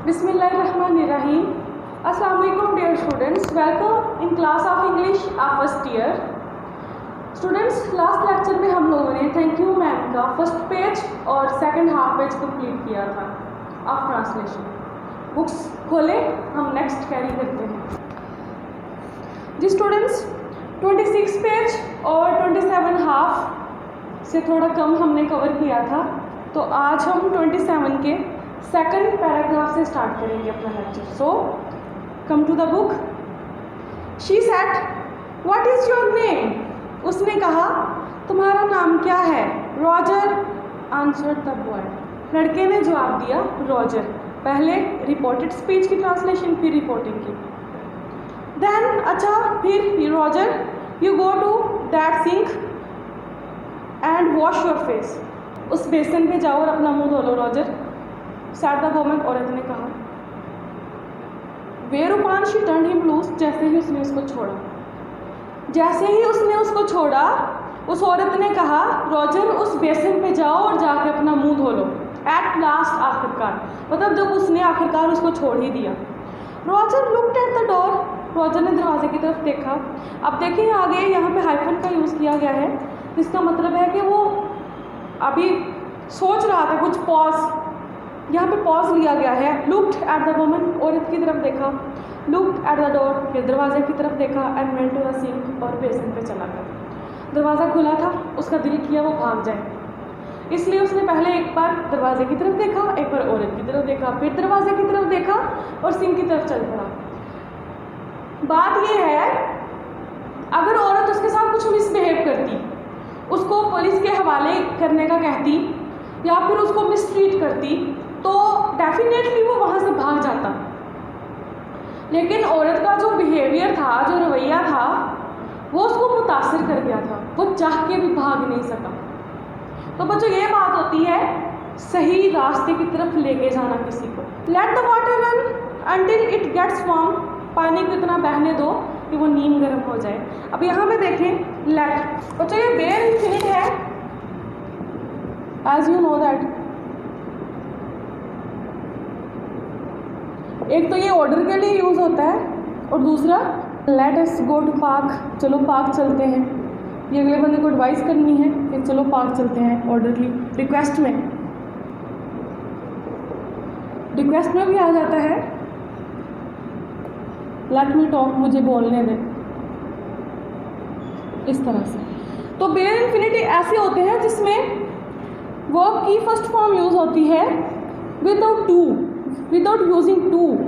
Bismillahirrahmanirrahim. Assalamualaikum dear students. Welcome in class of English of first year. Students, last lecture में हम लोगों ने thank you ma'am का first page और second half page complete किया था ऑफ ट्रांसलेशन. बुक्स खोले, हम नेक्स्ट कैरी करते हैं. जी स्टूडेंट्स, 26 पेज और 27 हाफ से थोड़ा कम हमने कवर किया था, तो आज हम 27 के सेकंड पैराग्राफ से स्टार्ट करेंगे अपना lecture. So come to the book. She said, what is your name? उसने कहा, तुम्हारा नाम क्या है? Roger answered the boy. लड़के ने जवाब दिया रॉजर. पहले रिपोर्टेड स्पीच की ट्रांसलेशन, फिर रिपोर्टिंग की. देन अच्छा, फिर Roger you go to that sink and wash your face. उस बेसन पे जाओ और अपना मुंह धो लो रॉजर. सैड द वुमन, औरत ने कहा. वेरूपान शी टर्न्ड हिम लूज. जैसे ही उसने उसको छोड़ा, जैसे ही उसने उसको छोड़ा, उस औरत ने कहा, रॉजर उस बेसन पे जाओ और जाके अपना मुंह धो लो. एट लास्ट, आखिरकार, मतलब जब उसने आखिरकार उसको छोड़ ही दिया. Roger looked at the door. Roger ने दरवाजे की तरफ देखा. अब देखिए आगे यहाँ पे हाइफन का यूज़ किया गया है, जिसका मतलब है कि वो अभी सोच रहा था कुछ. पॉज, यहाँ पे पॉज लिया गया है. लुक्ड एट द वुमन, औरत की तरफ देखा. लुक्ड एट द डोर, फिर दरवाजे की तरफ देखा. And went to the sink, और बेसिन पे चला गया. दरवाज़ा खुला था, उसका दिल किया वो भाग जाए, इसलिए उसने पहले एक बार दरवाजे की तरफ देखा, एक बार औरत की तरफ देखा, फिर दरवाजे की तरफ देखा और सिंक की तरफ चल पड़ा. बात यह है, अगर औरत उसके साथ कुछ मिसबिहेव करती, उसको पुलिस के हवाले करने का कहती या फिर उसको मिसट्रीट करती, तो डेफिनेटली वो वहाँ से भाग जाता. लेकिन औरत का जो बिहेवियर था, जो रवैया था, वो उसको मुतासिर कर गया था. वो चाह के भी भाग नहीं सका. तो बच्चों, ये बात होती है सही रास्ते की तरफ लेके जाना किसी को. Let the water run until it gets warm. पानी को इतना बहने दो कि वो नीम गर्म हो जाए. अब यहाँ पे देखें, लेट. बच्चों, ये बेयर इन्फिनिट है, एज यू नो दैट. एक तो ये ऑर्डर के लिए यूज़ होता है, और दूसरा let us go to park. चलो पार्क चलते हैं. ये अगले बंदे को एडवाइस करनी है कि चलो पार्क चलते हैं. ऑर्डरली रिक्वेस्ट में, रिक्वेस्ट में भी आ जाता है लेट मी टॉक, मुझे बोलने दे, इस तरह से. तो बेयर इन्फिनिटी ऐसे होते हैं जिसमें वर्ब की फर्स्ट फॉर्म यूज़ होती है without to, without using to.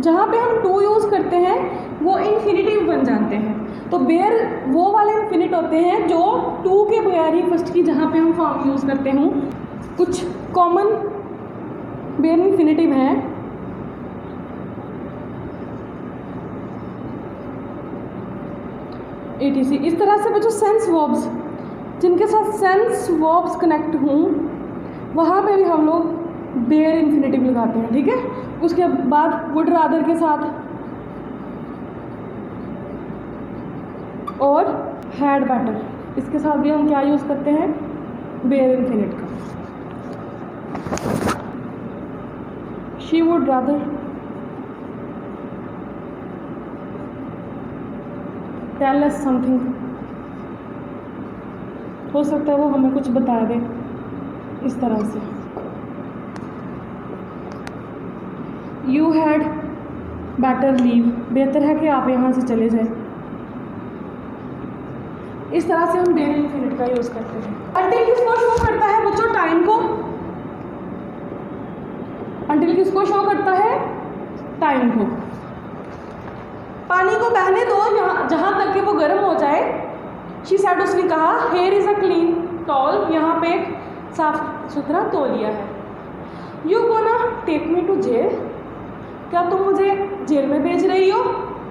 जहाँ पे हम टू यूज़ करते हैं वो इन्फिनिटिव बन जाते हैं. तो बेयर वो वाले इन्फिनिट होते हैं जो टू के बगैर ही फर्स्ट की जहाँ पे हम फॉर्म यूज़ करते हूँ. कुछ कॉमन बेयर इन्फिनिटिव हैं. etc. इस तरह से बच्चों सेंस वर्ब्स, जिनके साथ सेंस वर्ब्स कनेक्ट हों, वहाँ पे भी हम लोग बेयर इन्फिनिटिव लगाते हैं. ठीक है. उसके बाद वुड रादर के साथ और हैड बेटर, इसके साथ भी हम क्या यूज़ करते हैं? बेयर इन्फिनिट का. She would rather tell us something. हो सकता है वो हमें कुछ बता दे, इस तरह से. यू हैड बेटर लीव, बेहतर है कि आप यहाँ से चले जाएं. इस तरह से हम बेयर इन्फिनिट का यूज़ करते हैं. अंटिल किसको शो करता है बच्चों? टाइम को. अंटिल किसको शो करता है? टाइम को. पानी को बहने दो यहाँ, जहाँ तक कि वो गर्म हो जाए. शी सेड, उसने कहा, here is a clean towel, यहाँ पे एक साफ सुथरा तौलिया है. You gonna take me to jail, क्या तुम मुझे जेल में भेज रही हो?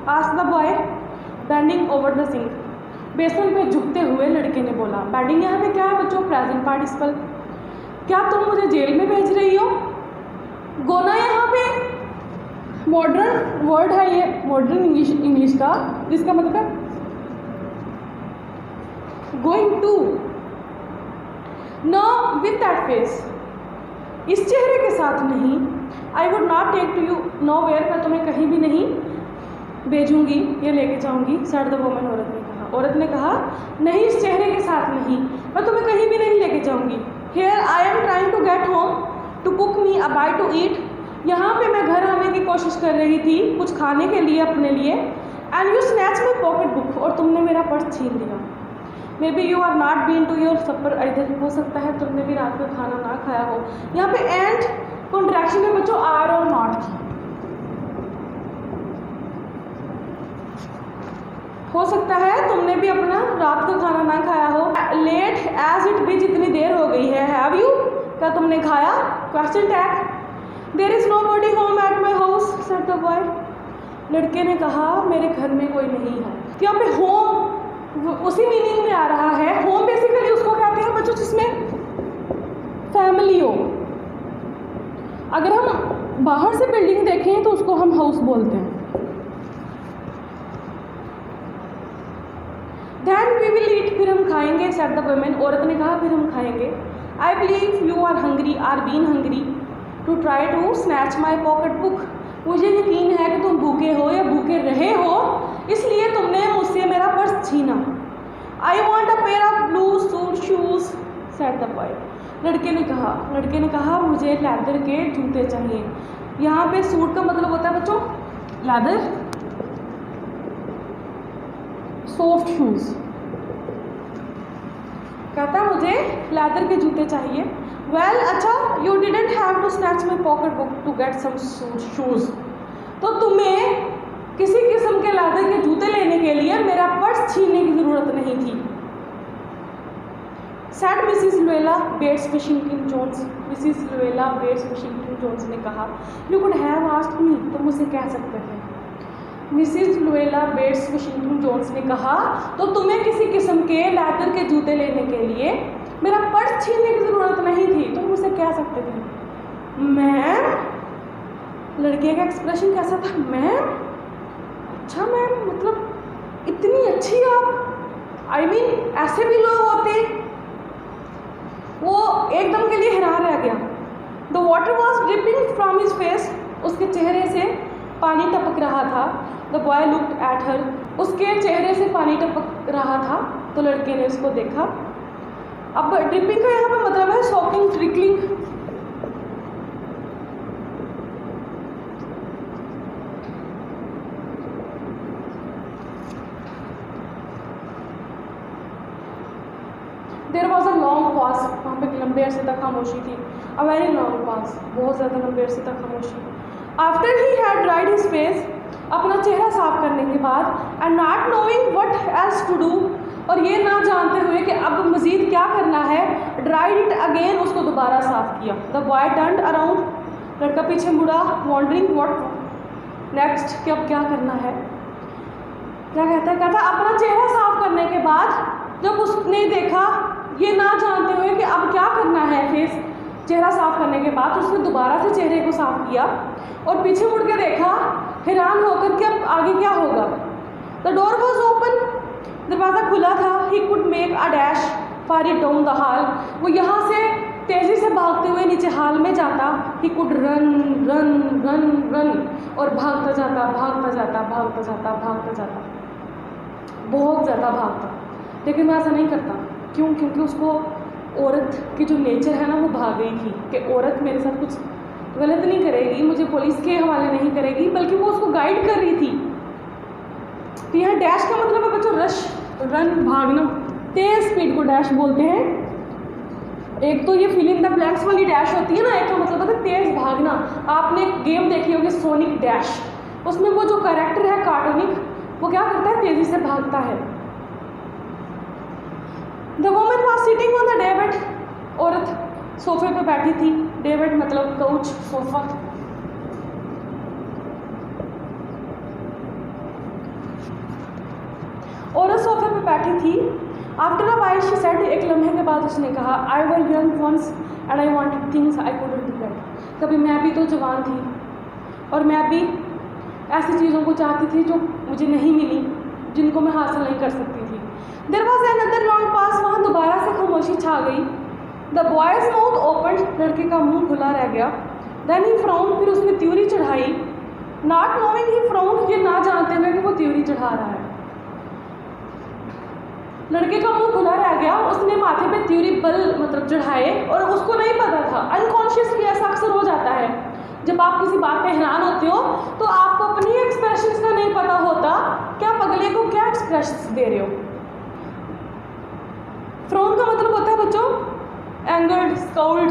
Asked the boy bending over the sink. Basin पे झुकते हुए लड़के ने बोला. बेंडिंग यहाँ पे क्या है बच्चों? Present participle. क्या तुम मुझे जेल में भेज रही हो? गोना यहाँ पे मॉडर्न वर्ड है, ये मॉडर्न इंग्लिश का, जिसका मतलब है going to. No with that face, इस चेहरे के साथ नहीं, I would not take to you nowhere, मैं तुम्हें कहीं भी नहीं भेजूंगी या लेके जाऊंगी, सेड द वुमन, औरत ने कहा। औरत ने कहा, नहीं, इस चेहरे के साथ नहीं, मैं तुम्हें कहीं भी नहीं लेके जाऊंगी। Here I am trying to get home to cook me a bite to eat, यहाँ पे मैं घर आने की कोशिश कर रही थी कुछ खाने के लिए अपने लिए। And you snatch my pocket book, और तुमने मेरा पर्स छीन लिया। Maybe you are not been to your supper either, हो सकता है तुमने भी रात का खाना ना खाया हो। यहाँ पे एंड कॉन्ट्रैक्शन में बच्चों आर और नॉट की, हो सकता है तुमने भी अपना रात का खाना ना खाया हो। लेट एज इट बी, जितनी देर हो गई है। हैव यू, क्या तुमने खाया, question tag. There is nobody home at my house, said the boy, लड़के ने कहा, मेरे घर में कोई नहीं है। तो यहाँ पे होम उसी मीनिंग में आ रहा है। होम बेसिकली उसको कहते हैं बच्चों जिसमें फैमिली हो। अगर हम बाहर से बिल्डिंग देखें तो उसको हम हाउस बोलते हैं। Then we will eat, फिर हम खाएंगे, said the woman, औरत ने कहा, फिर हम खाएंगे। I believe you are hungry, are been hungry to try to snatch my pocket book, मुझे यकीन है कि तुम भूखे हो या भूखे रहे हो, इसलिए तुमने मुझसे मेरा पर्स छीना। I want a pair of blue suede shoes, said the boy, लड़के ने कहा मुझे लेदर के जूते चाहिए। यहाँ पे सूट का मतलब होता है बच्चों लेदर, सॉफ्ट शूज, कहता है मुझे लेदर के जूते चाहिए। वेल अच्छा, you didn't have to snatch my pocket book to get some shoes, तो तुम्हें किसी किस्म के लेदर के जूते लेने के लिए मेरा पर्स छीनने की ज़रूरत नहीं थी। Said Mrs Luella Bates Washington Jones, Mrs Luella Bates Washington Jones ने कहा, you could have asked me, तो मुझसे कह सकते थे। Mrs Luella Bates Washington Jones ने कहा, तो तुम्हें किसी किस्म के लेदर के जूते लेने के लिए मेरा पर्स छीनने की ज़रूरत नहीं थी, तुम मुझसे कह सकते थे। मैम, लड़के का एक्सप्रेशन कैसा था, मैम, अच्छा मैम, मतलब इतनी अच्छी आप, आई मीन ऐसे भी लोग होते। वो एकदम के लिए हैरान रह गया। The water was dripping from his face, उसके चेहरे से पानी टपक रहा था। The boy looked at her, उसके चेहरे से पानी टपक रहा था, तो लड़के ने उसको देखा। अब ड्रिपिंग का यहाँ पे मतलब है soaking, trickling. There was a long pause, वहाँ पे लंबे अरसे तक खामोशी थी। अ वेरी लॉन्ग पॉज, बहुत ज़्यादा लंबे अरसे तक खामोशी। After he had dried his face, अपना चेहरा साफ करने के बाद, and not knowing what else to do, और ये ना जानते हुए कि अब मज़ीद क्या करना है, ड्राइड इट अगेन, उसको दोबारा साफ किया। द बॉय टर्न्ड अराउंड, लड़का पीछे मुड़ा, वॉन्डरिंग व्हाट नेक्स्ट, कि अब क्या करना है। क्या कहता अपना चेहरा साफ करने के बाद जब उसने देखा, ये ना जानते हुए कि अब क्या करना है, फेस चेहरा साफ करने के बाद उसने दोबारा से चेहरे को साफ किया और पीछे मुड़ के देखा, हैरान होकर कि अब आगे क्या होगा। द डोर वॉज ओपन, दरवाज़ा खुला था। He could make a dash for it down the hall, वो यहाँ से तेज़ी से भागते हुए नीचे हॉल में जाता। He could run run run run, और भागता जाता भागता जाता भागता जाता भागता जाता, बहुत ज़्यादा भागता। लेकिन मैं ऐसा नहीं करता, क्यों? क्योंकि उसको औरत की जो नेचर है ना, वो भाग गई थी कि औरत मेरे साथ कुछ गलत नहीं करेगी, मुझे पुलिस के हवाले नहीं करेगी, बल्कि वो उसको गाइड कर रही थी। तो यहाँ डैश का मतलब है बच्चों रश, रन, भागना। तेज़ स्पीड को डैश बोलते हैं। एक तो ये फिल इन द ब्लैंक्स वाली डैश होती है ना, एक का मतलब होता है तेज़ भागना। आपने एक गेम देखी होगी सोनिक डैश, उसमें वो जो कैरेक्टर है कार्टूनिक, वो क्या करता है, तेज़ी से भागता है। The woman was sitting on the daybed, औरत सोफे पे बैठी थी। डेबेड मतलब काउच, सोफा। औरत सोफे पे बैठी थी। After a while she said, एक लम्हे के बाद उसने कहा, I were young once and I wanted things I couldn't get. कभी मैं भी तो जवान थी और मैं भी ऐसी चीज़ों को चाहती थी जो मुझे नहीं मिली, जिनको मैं हासिल नहीं कर सकती थी। देयर वॉज अनदर लॉन्ग पास, वहाँ दोबारा से खामोशी छा गई। द बॉयज़ माउथ ओपन, लड़के का मुंह खुला रह गया। देन ही फ्राउंड, फिर उसने त्योरी चढ़ाई, नॉट नोइंग ही फ्राउंड, ये ना जानते हुए कि वो त्योरी चढ़ा रहा है। लड़के का मुंह खुला रह गया, उसने माथे पे त्योरी बल मतलब चढ़ाए और उसको नहीं पता था। अनकॉन्शियसली ऐसा अक्सर हो जाता है, जब आप किसी बात पे हैरान होते हो तो आपको अपनी एक्सप्रेशंस का नहीं पता होता कि आप अगले को क्या एक्सप्रेशंस दे रहे हो। फ्राउन का मतलब होता है बच्चों एंगर्ड, स्काउल्ड।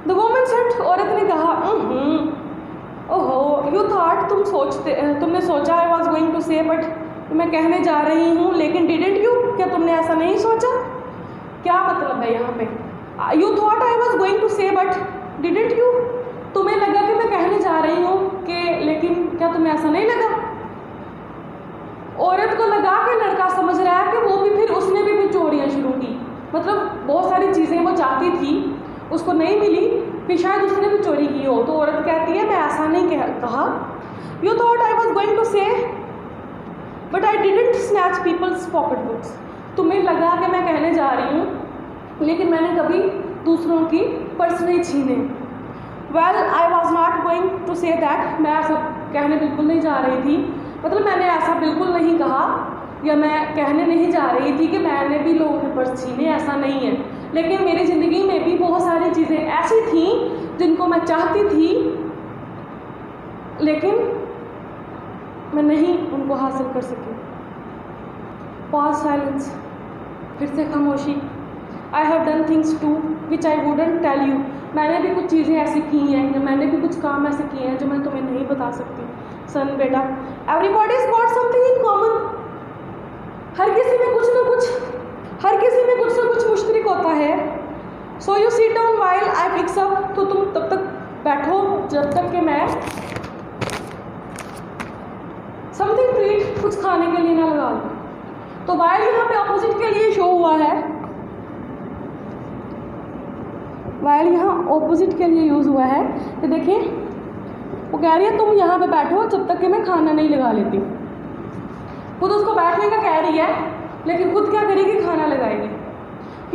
द वुमन सेड, औरत ने कहा, ओहो, यू थॉट, तुमने सोचा, आई was going to say, but मैं कहने जा रही हूँ लेकिन डिडंट यू, क्या तुमने ऐसा नहीं सोचा? क्या मतलब है यहाँ पे? You thought I was going to say but didn't you, तुम्हें लगा कि मैं कहने जा रही हूँ कि लेकिन क्या तुम्हें ऐसा नहीं लगा? औरत को लगा कि लड़का समझ रहा है कि वो भी, फिर उसने भी फिर चोरियाँ शुरू की। मतलब बहुत सारी चीज़ें वो चाहती थी, उसको नहीं मिली, फिर शायद उसने भी चोरी की हो। तो औरत कहती है मैं ऐसा नहीं कहा, you thought I was going to say but I didn't snatch people's pocket books, तुम्हें लगा कि मैं कहने जा रही हूँ लेकिन मैंने कभी दूसरों की पर्स नहीं छीने। Well I was not going to say that, मैं ऐसा कहने बिल्कुल नहीं जा रही थी, मतलब मैंने ऐसा बिल्कुल नहीं कहा या मैं कहने नहीं जा रही थी कि मैंने भी लोगों के पर्स छीने, ऐसा नहीं है। लेकिन मेरी ज़िंदगी में भी बहुत सारी चीज़ें ऐसी थीं जिनको मैं चाहती थी लेकिन मैं नहीं उनको हासिल कर सकी। पॉज, साइलेंस, फिर से खामोशी। I have done things to which I wouldn't tell you, मैंने भी कुछ चीज़ें ऐसी की हैं या मैंने भी कुछ काम ऐसे किए हैं जो मैं तुम्हें नहीं बता सकती। सन बेटा, everybody's got something in common, हर किसी में कुछ ना कुछ मुश्तरक होता है। So you sit down while I picks up, तो तुम तब तक बैठो जब तक कि मैं समथिंग टू ईट, कुछ खाने के लिए ना लगा लूँ। तो वाइल यहाँ पे ऑपोजिट के लिए शो हुआ है, वाइल यहाँ ऑपोजिट के लिए यूज़ हुआ है। तो देखिए वो कह रही है तुम यहाँ पे बैठो जब तक कि मैं खाना नहीं लगा लेती। खुद उसको बैठने का कह रही है लेकिन खुद क्या करेगी, खाना लगाएगी।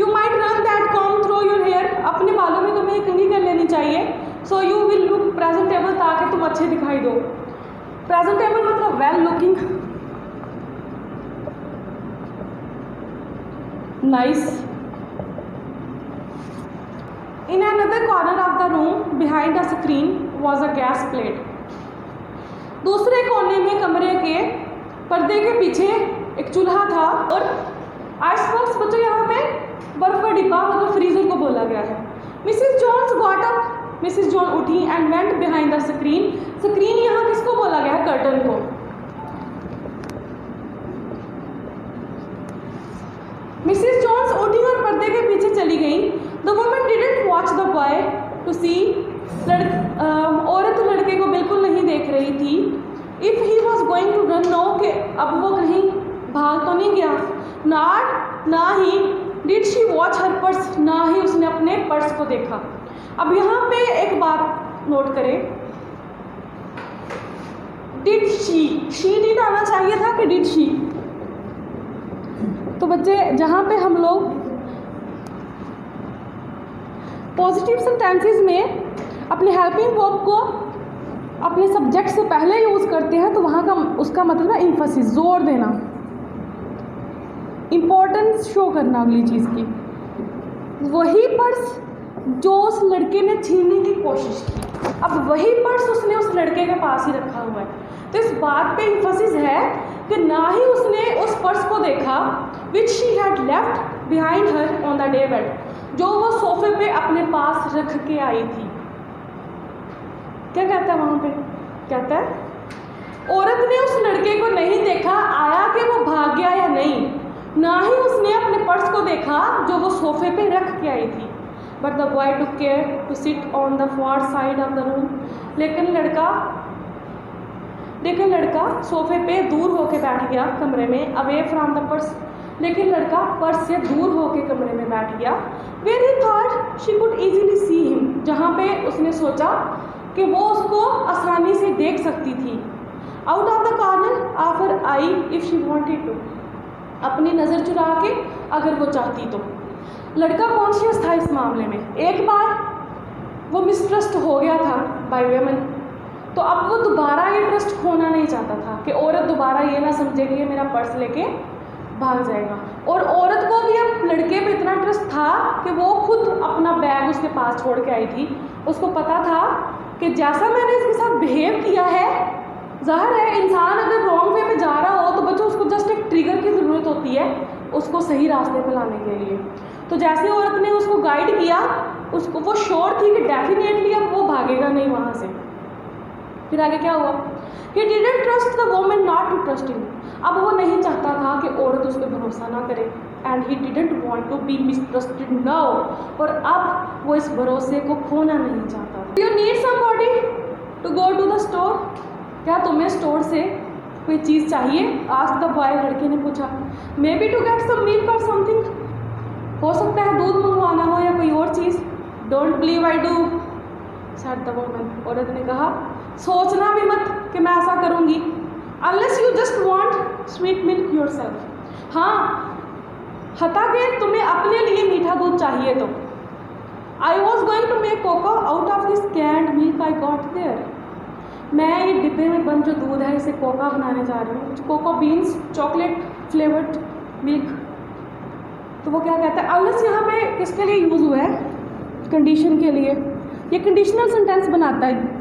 You might run that comb through your hair, अपने बालों में तुम्हें कंघी कर लेनी चाहिए। So you will look presentable, ताकि तुम अच्छे दिखाई दो। प्रेजेंटेबल मतलब well looking, nice. In another corner of the room behind the screen was a gas plate, दूसरे कोने में कमरे के पर्दे के पीछे एक चूल्हा था और आइस बॉक्स। बच्चों यहाँ पे बर्फ का डिब्बा मतलब फ्रीजर को बोला गया है। Mrs Jones got up, Mrs John उठी and went behind the screen, screen यहाँ किसको बोला गया है, कर्टन को। मिसिस जॉन्स उठी और पर्दे के पीछे चली गई। The woman didn't watch the boy to see, औरत लड़के को बिल्कुल नहीं देख रही थी। If he was going to run, no कि अब वो कहीं भाग तो नहीं गया। नॉट, ना he did she watch her purse, ना ही उसने अपने पर्स को देखा। अब यहाँ पे एक बात नोट करें, डिड शी डिड आना चाहिए था कि डिड शी। तो बच्चे जहाँ पे हम लोग पॉजिटिव सेंटेंसेस में अपने हेल्पिंग वर्ब को अपने सब्जेक्ट से पहले यूज़ करते हैं तो वहाँ का उसका मतलब है इम्फेसिस, जोर देना, इम्पोर्टेंस शो करना अगली चीज़ की। वही पर्स जो उस लड़के ने छीनने की कोशिश की, अब वही पर्स उसने उस लड़के के पास ही रखा हुआ है। तो इस बात पे इम्फेसिस है कि ना ही उसने उस पर्स को देखा which she had left behind her on the day bed, जो वो सोफे पे अपने पास रख के आई थी। क्या कहता है वहाँ पे, कहता है औरत ने उस लड़के को नहीं देखा आया कि वो भाग गया या नहीं, ना ही उसने अपने पर्स को देखा जो वो सोफे पे रख के आई थी। But the boy took care to sit on the far side of the room, लेकिन लड़का सोफे पे दूर होके बैठ गया कमरे में, अवे फ्रॉम द पर्स, लेकिन लड़का पर्स से दूर होके कमरे में बैठ गया। Where he thought she could easily see him, जहाँ पे उसने सोचा कि वो उसको आसानी से देख सकती थी। Out of the corner of her eye if she wanted to, अपनी नज़र चुरा के अगर वो चाहती तो। लड़का कॉन्शियस था इस मामले में। एक बार वो मिसट्रस्ट हो गया था बाय वेमन, तो अब वो दोबारा ये ट्रस्ट खोना नहीं चाहता था कि औरत दोबारा ये ना समझेगी ये मेरा पर्स लेके भाग जाएगा। और औरत को भी अब लड़के पे इतना ट्रस्ट था कि वो खुद अपना बैग उसके पास छोड़ के आई थी। उसको पता था कि जैसा मैंने इसके साथ बिहेव किया है, ज़ाहिर है इंसान अगर रॉन्ग वे पे जा रहा हो तो बच्चों उसको जस्ट एक ट्रिगर की ज़रूरत होती है उसको सही रास्ते पे लाने के लिए। तो जैसे औरत ने उसको गाइड किया, उसको वो श्योर थी कि डेफिनेटली अब वो भागेगा नहीं वहाँ से। फिर आगे क्या हुआ? He didn't trust the woman not to trust him. अब वो नहीं चाहता था कि औरत उस पर भरोसा ना करे, and he didn't want to be mistrusted now. और अब वो इस भरोसे को खोना नहीं चाहता। Do you need somebody to go to the store? क्या तुम्हें स्टोर से कोई चीज़ चाहिए? Asked the boy, लड़के ने पूछा। Maybe to get some milk or something. हो सकता है दूध मंगवाना हो या कोई और चीज़। Don't believe I do, said the woman. औरत ने कहा, सोचना भी मत कि मैं ऐसा करूँगी। Unless you just want sweet milk yourself. हाँ, हता के तुम्हें अपने लिए मीठा दूध चाहिए तो। I was going to make cocoa out of this canned milk I got there. मैं ये डिब्बे में बंद जो दूध है इसे कोका बनाने जा रही हूँ। Cocoa beans, chocolate flavoured milk. तो वो क्या कहता है? अनलेस यहाँ पे किसके लिए यूज़ हुआ है? कंडीशन के लिए। ये कंडीशनल सेंटेंस बनाता है।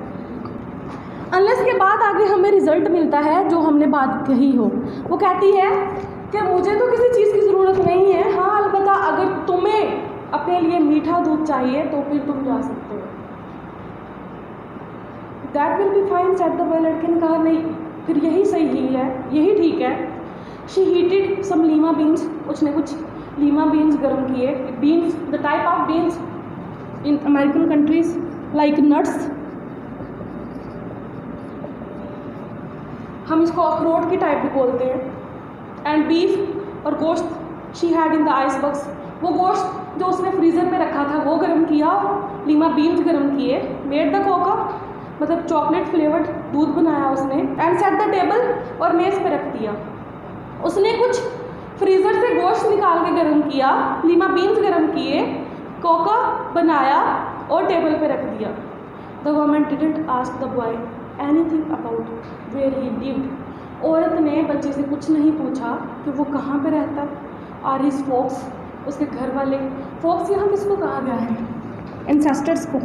अनलेस के बाद आगे हमें रिजल्ट मिलता है जो हमने बात कही हो। वो कहती है कि मुझे तो किसी चीज़ की ज़रूरत नहीं है, हाँ अलबत्ता अगर तुम्हें अपने लिए मीठा दूध चाहिए तो फिर तुम जा सकते हो। That will be fine, said the boy. लड़के ने कहा नहीं, फिर यही सही है, यही ठीक है। She heated some lima beans, उसने कुछ लीमा बीन्स गर्म किए। Beans, the type of beans in American countries like nuts, हम इसको अखरोट की टाइप भी बोलते हैं। एंड बीफ, और गोश्त she had in the ice box, वो गोश्त जो उसने फ्रीज़र में रखा था वो गर्म किया, लीमा बीन्स गर्म किए। मेड द कोका, मतलब चॉकलेट फ्लेवर्ड दूध बनाया उसने। एंड सेट द टेबल, और मेज़ पे रख दिया। उसने कुछ फ्रीज़र से गोश्त निकाल के गर्म किया, लीमा बीन्स गर्म किए, कोका बनाया और टेबल पे रख दिया। The woman didn't ask the boy anything about where he lived. औरत ने बच्चे से कुछ नहीं पूछा कि वो कहाँ पे रहता है। और हिज फोक्स, उसके घर वाले। फोक्स यहाँ किसको कहा गया है? एंसेस्टर्स को,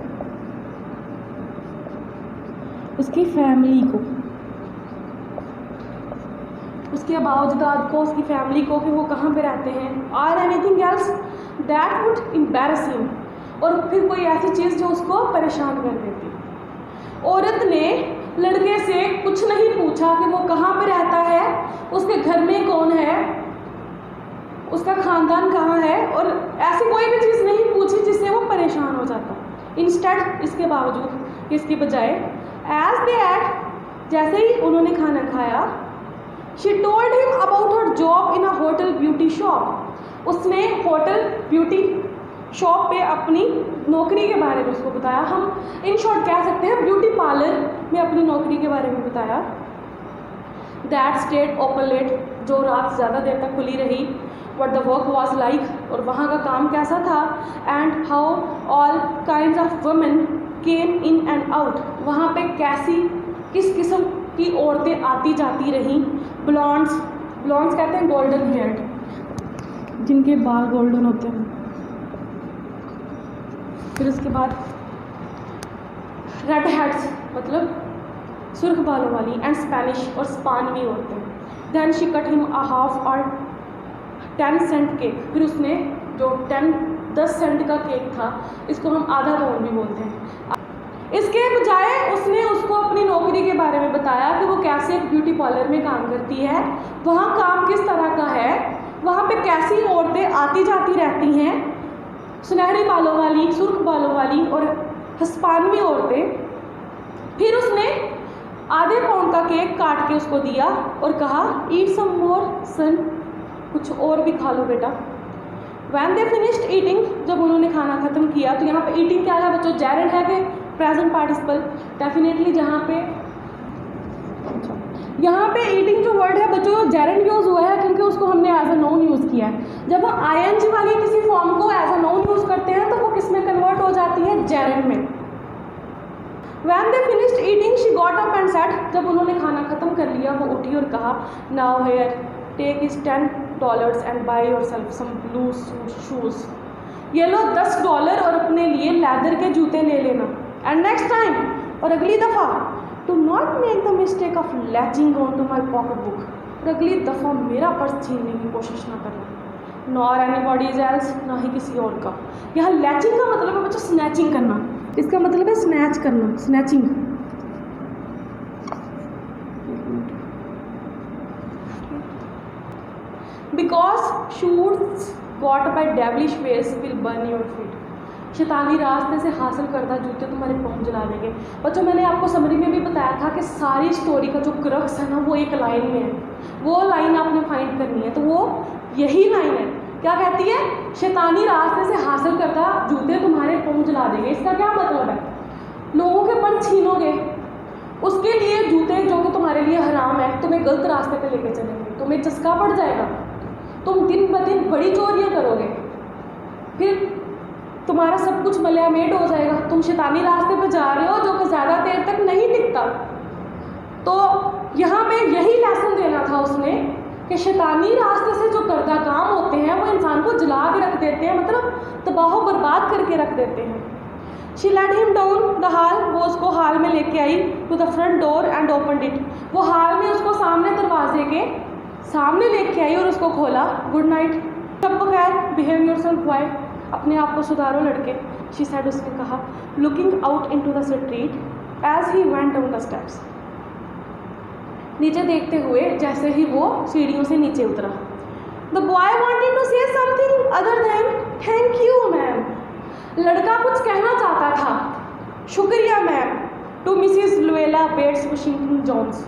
उसकी फैमिली को, उसके अबाउजदाद को, उसकी फैमिली को, कि वो कहाँ पे रहते हैं। और anything else that would embarrass him, और फिर कोई ऐसी चीज़ जो उसको परेशान कर देती। औरत ने लड़के से कुछ नहीं पूछा कि वो कहाँ पे रहता है, उसके घर में कौन है, उसका ख़ानदान कहाँ है, और ऐसी कोई भी चीज़ नहीं पूछी जिससे वो परेशान हो जाता। इंस्टेड, इसके बावजूद, इसके बजाय, एज दे एट, जैसे ही उन्होंने खाना खाया, she told him about her job in a hotel beauty shop. उसने होटल ब्यूटी शॉप पे अपनी नौकरी के बारे में उसको बताया। हम इन शॉर्ट कह सकते हैं ब्यूटी पार्लर में अपनी नौकरी के बारे में बताया। दैट स्टेड ओपन लेट, जो रात ज़्यादा देर तक खुली रही। What the work was like, और वहाँ का काम कैसा था। And how all kind of women came in and out, वहाँ पे कैसी किस किस्म की औरतें आती जाती रहीं। ब्लॉन्ड्स, ब्लॉन्ड्स कहते हैं गोल्डन हेयर, जिनके बाल गोल्डन होते हैं। फिर उसके बाद रेड हेड्स, मतलब सुर्ख बालों वाली। एंड स्पेनिश, और स्पानवी औरतें। Then she cut him a half और 10 सेंट केक, फिर उसने जो 10 सेंट का केक था, इसको हम आधा पाउंड भी बोलते हैं। इसके बजाय उसने उसको अपनी नौकरी के बारे में बताया कि वो कैसे एक ब्यूटी पार्लर में काम करती है, वहाँ काम किस तरह का है, वहाँ पे कैसी औरतें आती जाती रहती हैं, सुनहरे बालों वाली, सुर्ख बालों वाली और हिस्पानवी औरतें। फिर उसने आधे पाउंड का केक काट के उसको दिया और कहा, ईट सम मोर सन, कुछ और भी खा लो बेटा। वैन दे फिनिश्ड ईटिंग, जब उन्होंने खाना ख़त्म किया, तो यहाँ पे ईटिंग क्या है बच्चों? जेरेंट है कि प्रेजेंट पार्टिसिपल? डेफिनेटली जहाँ पे यहाँ पे ईटिंग जो वर्ड है बच्चों जेरेंड यूज़ हुआ है क्योंकि उसको हमने एज अ नाउन यूज़ किया है। जब हम आईएनजी वाली किसी फॉर्म को एज अ नाउन यूज़ करते हैं तो वो किस में कन्वर्ट हो जाती है, जेरेंड में। When they finished eating, she got up and said, जब उन्होंने खाना ख़त्म कर लिया वो उठी और कहा, Now here, take is $10 and buy yourself some blue shoes. ये लो $10 और अपने लिए लेदर के जूते ले लेना। And next time, और अगली दफ़ा, do not make the mistake of latching on to my pocketbook. और अगली दफ़ा मेरा पर्स छीनने की कोशिश ना करना। Nor anybody else, ना ही किसी और का। यहाँ लैचिंग का मतलब है बच्चों स्नैचिंग करना, इसका मतलब है स्नैच करना, snatching. Because shoes got by devilish ways will burn your feet. शैतानी रास्ते से हासिल करदा जूते तुम्हारे पाँव जला देंगे। बच्चों मैंने आपको समरी में भी बताया था कि सारी स्टोरी का जो क्रक्स है ना वो एक लाइन में है, वो लाइन आपने फाइंड करनी है। तो वो यही लाइन है, क्या कहती है, शैतानी रास्ते से हासिल करदा जूते तुम्हारे पाँव जला देंगे। इसका क्या मतलब है, लोगों के पर्स छीनोगे, उसके लिए जूते जो कि तुम्हारे लिए हराम है तुम्हें गलत रास्ते पे लेके चलेंगे, तुम्हें चस्का पड़ जाएगा, तुम दिन ब दिन बड़ी चोरियाँ करोगे, फिर तुम्हारा सब कुछ मलयामेट हो जाएगा। तुम शैतानी रास्ते पे जा रहे हो जो कि ज़्यादा देर तक नहीं टिकता। तो यहाँ पे यही लेसन देना था उसने कि शैतानी रास्ते से जो करदा काम होते हैं वो इंसान को जला के रख देते हैं, मतलब तबाह बर्बाद करके रख देते हैं। She led him down the hall, वो उसको हाल में लेके आई, to the front door and opened it, वो हाल में उसको सामने दरवाजे के सामने लेके आई और उसको खोला। गुड नाइट, सब बखैर, बिहेव योरसेल्फ बॉय, अपने आप को सुधारो लड़के, शी सेड, उसने कहा, looking out into the street as he went down the steps, नीचे देखते हुए जैसे ही वो सीढ़ियों से नीचे उतरा। The boy wanted to say something other than thank you ma'am, लड़का कुछ कहना चाहता था, शुक्रिया ma'am, to Mrs Luella Bates Washington Jones,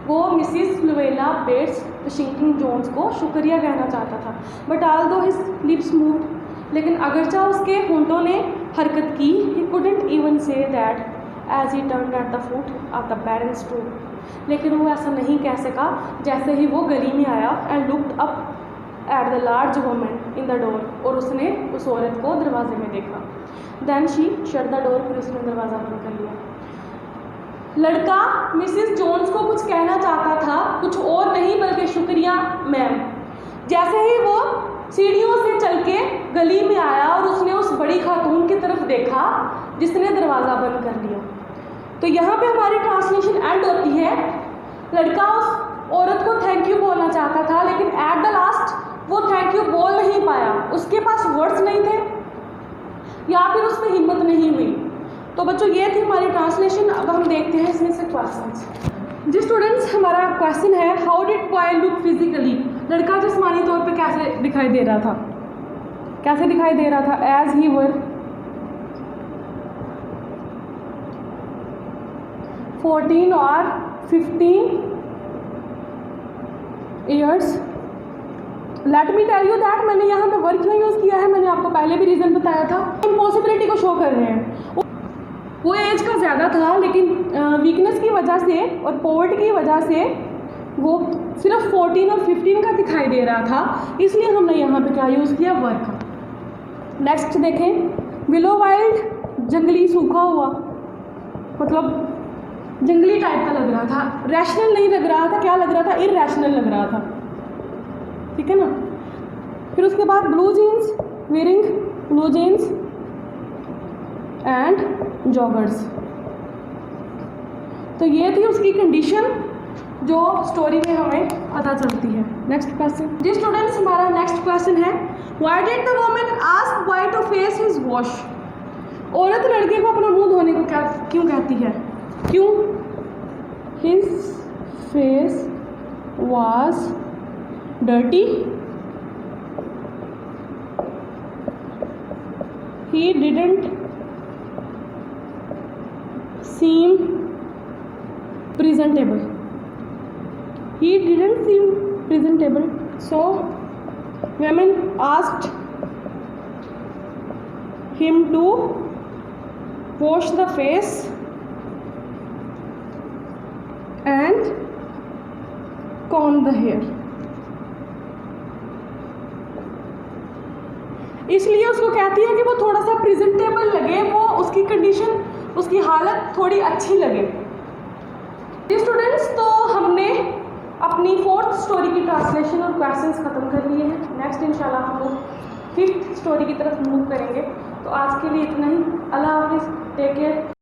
वो Mrs Luella Bates Washington Jones को शुक्रिया कहना चाहता था। But although his lips moved, लेकिन अगरचा उसके होंठों ने हरकत की, he couldn't even say that as he turned at the foot of the parents true, लेकिन वो ऐसा नहीं कह सका जैसे ही वो गली में आया and looked up at the large woman in the door, और उसने उस औरत को दरवाजे में देखा। Then she shut the door, फिर उसने दरवाज़ा बंद कर लिया। लड़का मिसिस जोन्स को कुछ कहना चाहता था, कुछ और नहीं बल्कि शुक्रिया मैम। जैसे ही वो सीढ़ियों से चल के गली में आया और उसने उस बड़ी खातून की तरफ देखा जिसने दरवाज़ा बंद कर लिया। तो यहाँ पे हमारी ट्रांसलेशन एंड होती है, लड़का उस औरत को थैंक यू बोलना चाहता था, लेकिन एट द लास्ट वो थैंक यू बोल नहीं पाया, उसके पास वर्ड्स नहीं थे या फिर उस पर हिम्मत नहीं हुई। तो बच्चों ये थी हमारी ट्रांसलेशन। अब हम देखते हैं इसमें से क्वेश्चन। जी स्टूडेंट्स, हमारा क्वेश्चन है, how did boy look physically, लड़का जिस्मानी तौर पे कैसे दिखाई दे रहा था, कैसे दिखाई दे रहा था, एज ही वर 14 और 15 years. Let me tell you that, मैंने यहाँ पे वर्क क्यों यूज़ किया है, मैंने आपको पहले भी रीज़न बताया था, इम्पॉसिबिलिटी को शो कर रहे हैं। वो एज का ज़्यादा था लेकिन वीकनेस की वजह से और पॉवर्टी की वजह से वो सिर्फ 14 और 15 का दिखाई दे रहा था, इसलिए हमने यहाँ पे क्या यूज़ किया, वर्क। नेक्स्ट देखें, विलो वाइल्ड, जंगली सूखा हुआ, मतलब जंगली टाइप का लग रहा था, रैशनल नहीं लग रहा था, क्या लग रहा था, इरैशनल लग रहा था, ठीक है ना। फिर उसके बाद blue jeans, wearing blue jeans and joggers. तो ये थी उसकी कंडीशन जो स्टोरी में हमें पता चलती है। Next question. जी स्टूडेंट्स, हमारा नेक्स्ट क्वेश्चन है, why did the woman ask boy to face his wash, औरत लड़के को अपना मुंह धोने को क्या क्यों कहती है, क्यों, his face was dirty, he didn't seem presentable, he didn't seem presentable, so women asked him to wash the face and comb the hair. इसलिए उसको कहती है कि वो थोड़ा सा प्रेजेंटेबल लगे, वो उसकी कंडीशन, उसकी हालत थोड़ी अच्छी लगे। स्टूडेंट्स, तो हमने अपनी 4th स्टोरी की ट्रांसलेशन और क्वेश्चंस ख़त्म कर लिए हैं। नेक्स्ट इंशाल्लाह हम लोग 5th स्टोरी की तरफ मूव करेंगे। तो आज के लिए इतना ही। अल्लाह हाफिज़, टेक केयर।